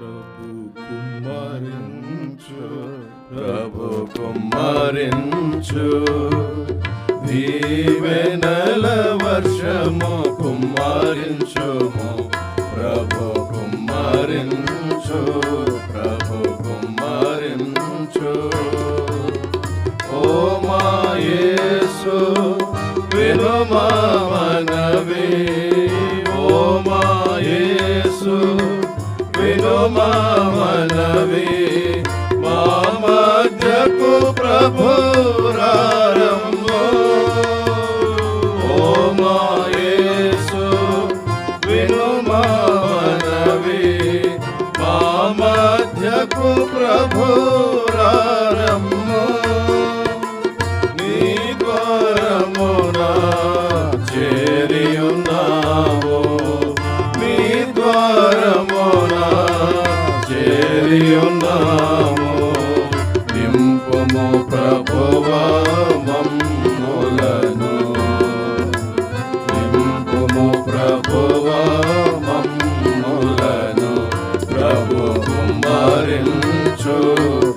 ప్రభు కుమ్మరించు దీవెనల వర్షము కుమ్మరించుము ప్రభు కుమ్మరించు ప్రభు కుమ్మరించు ఓ మా యేసు విను మా మనవి ఓ మా యేసు విను మా మనవి మా మధ్యకు ప్రభు రారమ్ము ఓ మా యేసు విను మా మనవి మా మధ్యకు ప్రభు రారమ్ము నీ ద్వారమునా చేరియున్నాము నీ ద్వారమునా చేరియున్నాము నింపుము ప్రభువా మమ్ములను నింపుము ప్రభువా మమ్ములను ప్రభు కుమ్మరించు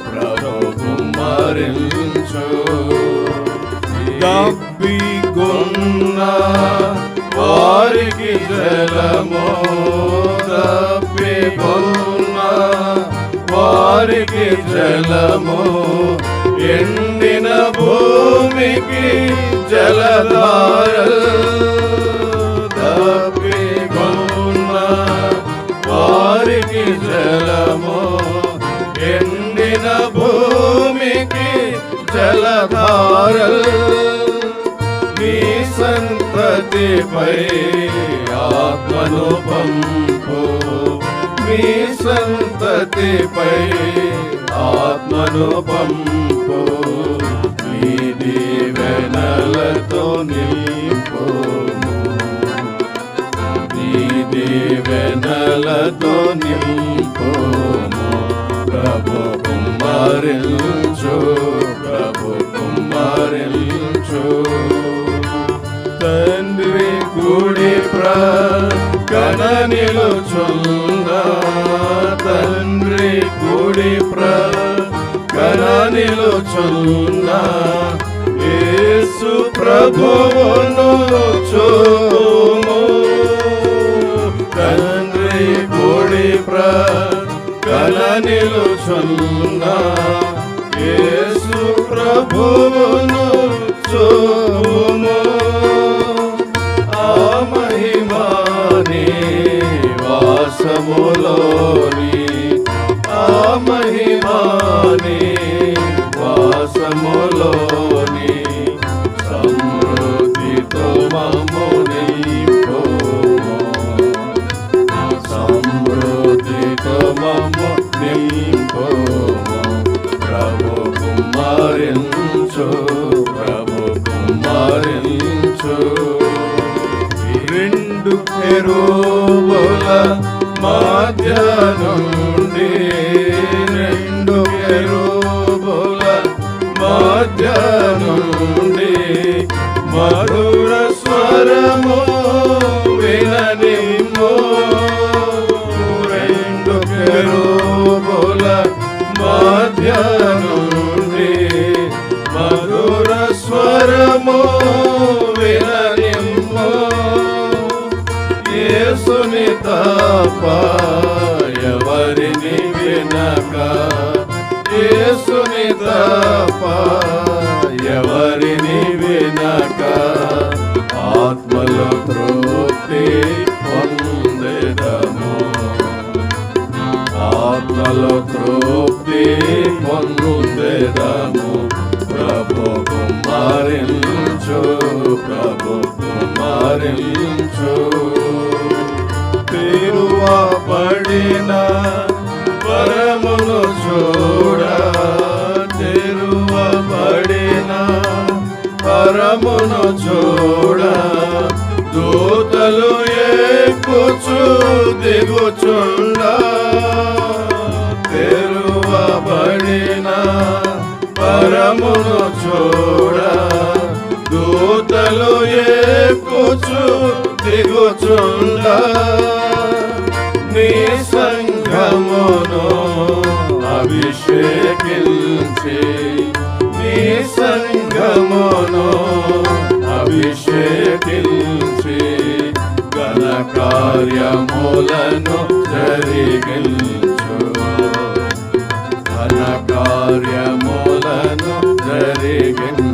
ప్రభు కుమ్మరించు దప్పికొన్న వారికి జలము దప్పికొన్న వారికి జలము ఎండిన భూమికి జలధారలు దప్పికొన్న వారికి జలము ఎండిన భూమికి జలధారలు నీ సంతతిపై ఆత్మను పంపు నీ సంతతిపై ఆత్మను పంపు నీ దీవెనలతో నింపుము నీ దీవెనలతో నింపుము ప్రభు కుమ్మరించు ప్రభు కుమ్మరించు తండ్రి గుడి ప్రక్కన నిలుచున్న తండ్రి గుడి ప్రక్కన నిలుచున్న యేసు ప్రభువును చూము తండ్రి గుడి ప్రక్కన నిలుచున్న యేసు ప్రభువును చూము ఆ మహిమాని వాసములోని ఆ మహిమాని వాసములోని సమృద్ధితో మమ్ము నింపుము సమృద్ధితో మమ్ము నింపుము ప్రభు కుమ్మరించు ప్రభు కుమ్మరించు రెండు కెరూబుల మధ్య నుండి రెండు కెరూబుల మధ్య నుండి మధుర స్వరము విననిమ్ము రెండు కెరూబుల మధ్య నుండి మధుర స్వరము విననిమ్ము యేసుని తప్ప ఎవరిని వినక యేసుని తప్ప ఎవరిని వినక ఆత్మలో తృప్తి పొందెదము ఆత్మలో తృప్తి పొందెదము ప్రభు కుమ్మరించు ప్రభు కుమ్మరించు తెరువబడిన వరమును చూడ తెరువబడిన వరమును చూడ దూతలు ఎక్కుచు దిగుచుండ తెరువబడిన వరమును చూడ దూతలు ఎక్కుచు దిగుచుండ నీ సంఘ సంఘమును అభిషేకించి నీ సంఘమును అభిషేకించి ఘన కార్యములను జరిగించు ఘన కార్యములను జరిగించు